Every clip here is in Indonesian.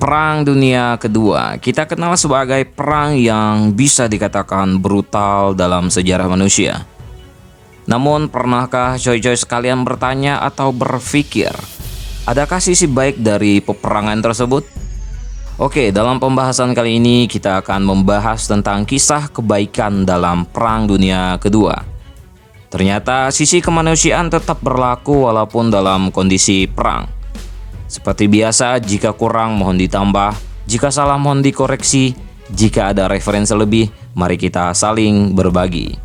Perang Dunia Kedua kita kenal sebagai perang yang bisa dikatakan brutal dalam sejarah manusia. Namun, pernahkah coy-coy sekalian bertanya atau berpikir, adakah sisi baik dari peperangan tersebut? Oke, dalam pembahasan kali ini kita akan membahas tentang kisah kebaikan dalam Perang Dunia Kedua. Ternyata sisi kemanusiaan tetap berlaku walaupun dalam kondisi perang. Seperti biasa, jika kurang mohon ditambah, jika salah mohon dikoreksi, jika ada referensi lebih, mari kita saling berbagi.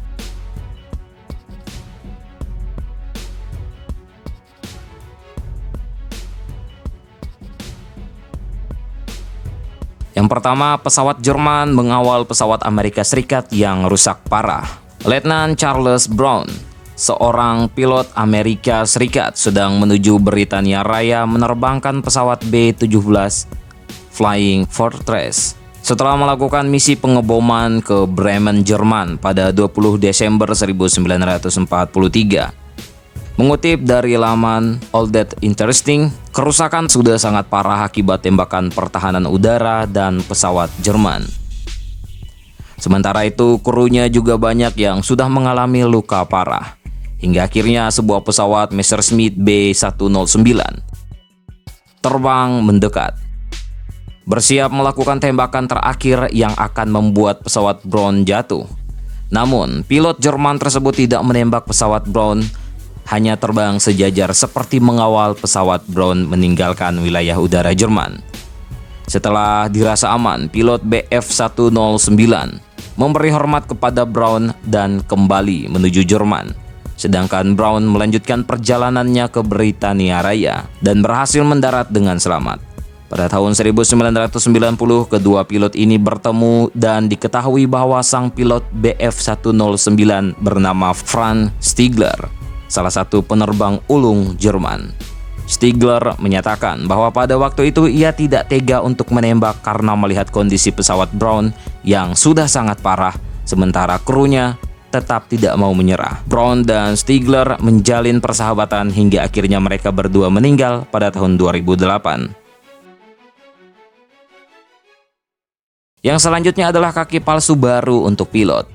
Yang pertama, pesawat Jerman mengawal pesawat Amerika Serikat yang rusak parah. Letnan Charles Brown, seorang pilot Amerika Serikat, sedang menuju Britania Raya menerbangkan pesawat B-17 Flying Fortress setelah melakukan misi pengeboman ke Bremen, Jerman pada 20 Desember 1943. Mengutip dari laman All That Interesting, kerusakan sudah sangat parah akibat tembakan pertahanan udara dan pesawat Jerman. Sementara itu, krunya juga banyak yang sudah mengalami luka parah. Hingga akhirnya sebuah pesawat Messerschmitt B-109 terbang mendekat, bersiap melakukan tembakan terakhir yang akan membuat pesawat Brown jatuh. Namun, pilot Jerman tersebut tidak menembak pesawat Brown, hanya terbang sejajar seperti mengawal pesawat Brown meninggalkan wilayah udara Jerman. Setelah dirasa aman, pilot BF-109 memberi hormat kepada Brown dan kembali menuju Jerman. Sedangkan Brown melanjutkan perjalanannya ke Britania Raya dan berhasil mendarat dengan selamat. Pada tahun 1990, kedua pilot ini bertemu dan diketahui bahwa sang pilot BF-109 bernama Franz Stigler, salah satu penerbang ulung Jerman. Stigler menyatakan bahwa pada waktu itu ia tidak tega untuk menembak karena melihat kondisi pesawat Brown yang sudah sangat parah, sementara krunya tetap tidak mau menyerah. Brown dan Stigler menjalin persahabatan hingga akhirnya mereka berdua meninggal pada tahun 2008. Yang selanjutnya adalah kaki palsu baru untuk pilot.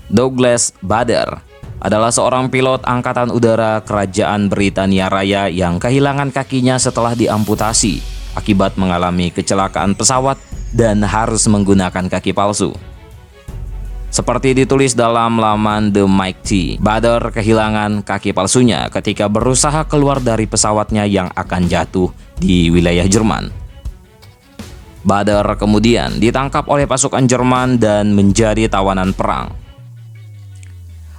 Douglas Bader adalah seorang pilot angkatan udara Kerajaan Britania Raya yang kehilangan kakinya setelah diamputasi akibat mengalami kecelakaan pesawat dan harus menggunakan kaki palsu. Seperti ditulis dalam laman The Mighty, Bader kehilangan kaki palsunya ketika berusaha keluar dari pesawatnya yang akan jatuh di wilayah Jerman. Bader kemudian ditangkap oleh pasukan Jerman dan menjadi tawanan perang.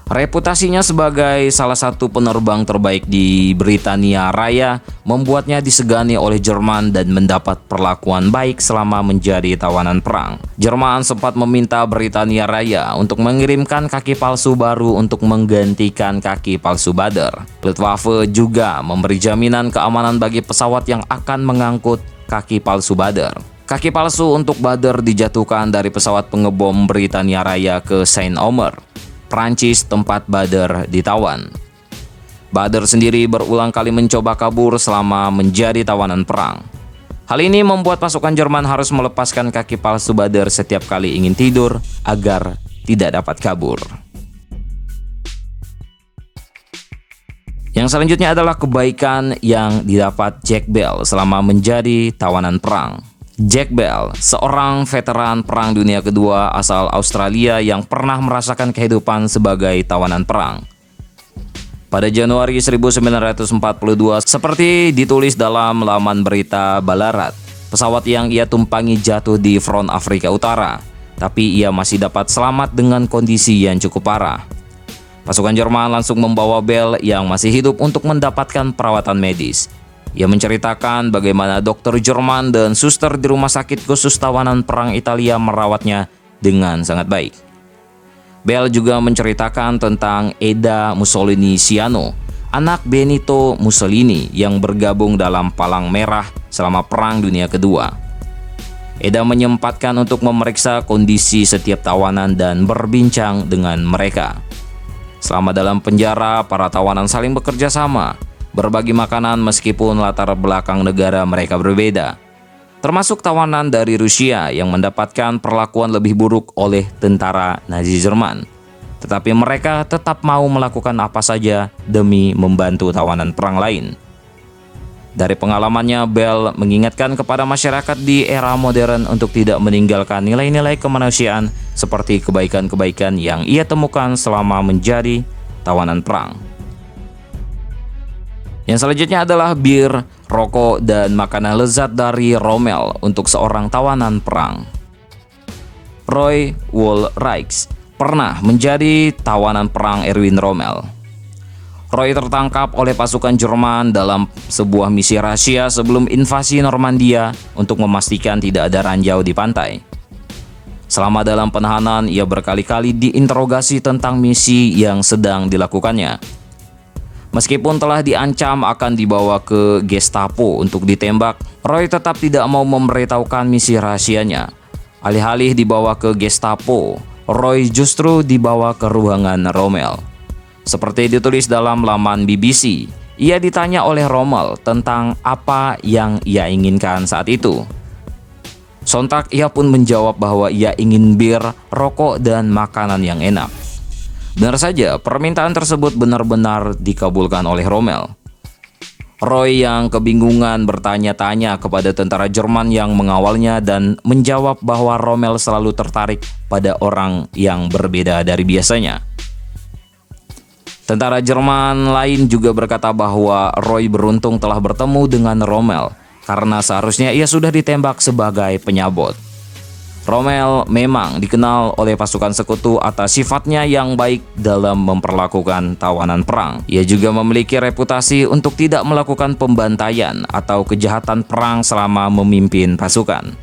Reputasinya sebagai salah satu penerbang terbaik di Britania Raya membuatnya disegani oleh Jerman dan mendapat perlakuan baik selama menjadi tawanan perang. Jerman sempat meminta Britania Raya untuk mengirimkan kaki palsu baru untuk menggantikan kaki palsu Bader. Luftwaffe juga memberi jaminan keamanan bagi pesawat yang akan mengangkut kaki palsu Bader. Kaki palsu untuk Bader dijatuhkan dari pesawat pengebom Britania Raya ke Saint-Omer, Prancis, tempat Bader ditawan. Bader sendiri berulang kali mencoba kabur selama menjadi tawanan perang. Hal ini membuat pasukan Jerman harus melepaskan kaki palsu Bader setiap kali ingin tidur agar tidak dapat kabur. Yang selanjutnya adalah kebaikan yang didapat Jack Bell selama menjadi tawanan perang. Jack Bell, seorang veteran Perang Dunia Kedua asal Australia yang pernah merasakan kehidupan sebagai tawanan perang. Pada Januari 1942, seperti ditulis dalam laman berita Ballarat, pesawat yang ia tumpangi jatuh di front Afrika Utara, tapi ia masih dapat selamat dengan kondisi yang cukup parah. Pasukan Jerman langsung membawa Bell yang masih hidup untuk mendapatkan perawatan medis. Ia menceritakan bagaimana dokter Jerman dan suster di rumah sakit khusus tawanan perang Italia merawatnya dengan sangat baik. Bell juga menceritakan tentang Eda Mussolini Ciano, anak Benito Mussolini yang bergabung dalam Palang Merah selama Perang Dunia Kedua. Eda menyempatkan untuk memeriksa kondisi setiap tawanan dan berbincang dengan mereka. Selama dalam penjara, para tawanan saling bekerja sama, berbagi makanan meskipun latar belakang negara mereka berbeda. termasuk tawanan dari Rusia yang mendapatkan perlakuan lebih buruk oleh tentara Nazi Jerman. Tetapi mereka tetap mau melakukan apa saja demi membantu tawanan perang lain. Dari pengalamannya, Bell mengingatkan kepada masyarakat di era modern untuk tidak meninggalkan nilai-nilai kemanusiaan seperti kebaikan-kebaikan yang ia temukan selama menjadi tawanan perang. Yang selanjutnya adalah bir, rokok, dan makanan lezat dari Rommel untuk seorang tawanan perang. Roy Woolrijks pernah menjadi tawanan perang Erwin Rommel. Roy tertangkap oleh pasukan Jerman dalam sebuah misi rahasia sebelum invasi Normandia untuk memastikan tidak ada ranjau di pantai. Selama dalam penahanan, ia berkali-kali diinterogasi tentang misi yang sedang dilakukannya. Meskipun telah diancam akan dibawa ke Gestapo untuk ditembak, Roy tetap tidak mau memberitahukan misi rahasianya. Alih-alih dibawa ke Gestapo, Roy justru dibawa ke ruangan Rommel. Seperti ditulis dalam laman BBC, ia ditanya oleh Rommel tentang apa yang ia inginkan saat itu. Sontak ia pun menjawab bahwa ia ingin bir, rokok, dan makanan yang enak. Benar saja, permintaan tersebut benar-benar dikabulkan oleh Rommel. Roy yang kebingungan bertanya-tanya kepada tentara Jerman yang mengawalnya dan menjawab bahwa Rommel selalu tertarik pada orang yang berbeda dari biasanya. Tentara Jerman lain juga berkata bahwa Roy beruntung telah bertemu dengan Rommel karena seharusnya ia sudah ditembak sebagai penyabot. Rommel memang dikenal oleh pasukan sekutu atas sifatnya yang baik dalam memperlakukan tawanan perang. Ia juga memiliki reputasi untuk tidak melakukan pembantaian atau kejahatan perang selama memimpin pasukan.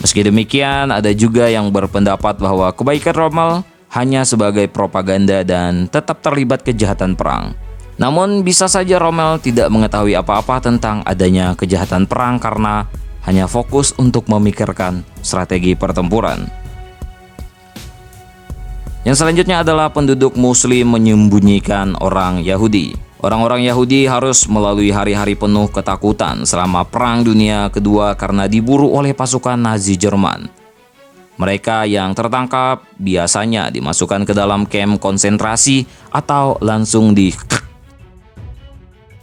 Meski demikian, ada juga yang berpendapat bahwa kebaikan Rommel hanya sebagai propaganda dan tetap terlibat kejahatan perang. Namun bisa saja Rommel tidak mengetahui apa-apa tentang adanya kejahatan perang karena hanya fokus untuk memikirkan strategi pertempuran. Yang selanjutnya adalah penduduk Muslim menyembunyikan orang Yahudi. Orang-orang Yahudi harus melalui hari-hari penuh ketakutan selama Perang Dunia Kedua karena diburu oleh pasukan Nazi Jerman. Mereka yang tertangkap biasanya dimasukkan ke dalam kamp konsentrasi atau langsung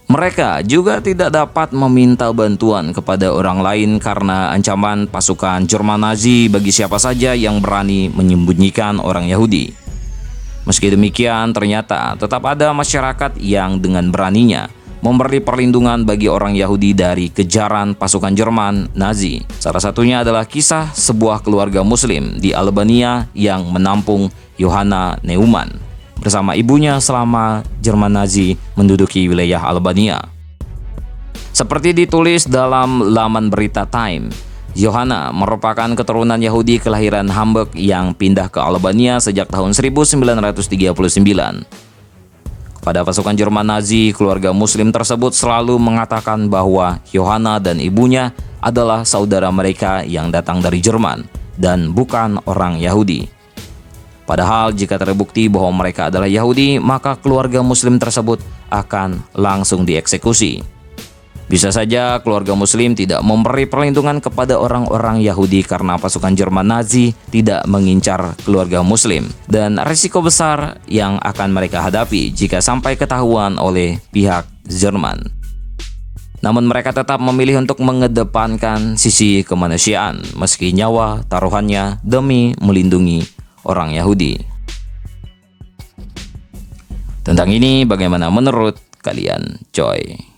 Mereka juga tidak dapat meminta bantuan kepada orang lain karena ancaman pasukan Jerman Nazi bagi siapa saja yang berani menyembunyikan orang Yahudi. Meski demikian, ternyata tetap ada masyarakat yang dengan beraninya memberi perlindungan bagi orang Yahudi dari kejaran pasukan Jerman Nazi. Salah satunya adalah kisah sebuah keluarga Muslim di Albania yang menampung Johanna Neumann bersama ibunya selama Jerman Nazi menduduki wilayah Albania. Seperti ditulis dalam laman berita Time, Johanna merupakan keturunan Yahudi kelahiran Hamburg yang pindah ke Albania sejak tahun 1939. Pada pasukan Jerman Nazi, keluarga Muslim tersebut selalu mengatakan bahwa Johanna dan ibunya adalah saudara mereka yang datang dari Jerman dan bukan orang Yahudi. Padahal jika terbukti bahwa mereka adalah Yahudi, maka keluarga Muslim tersebut akan langsung dieksekusi. Bisa saja keluarga Muslim tidak memberi perlindungan kepada orang-orang Yahudi karena pasukan Jerman Nazi tidak mengincar keluarga Muslim, dan risiko besar yang akan mereka hadapi jika sampai ketahuan oleh pihak Jerman. Namun mereka tetap memilih untuk mengedepankan sisi kemanusiaan meski nyawa taruhannya demi melindungi orang Yahudi. Tentang ini bagaimana menurut kalian, coy?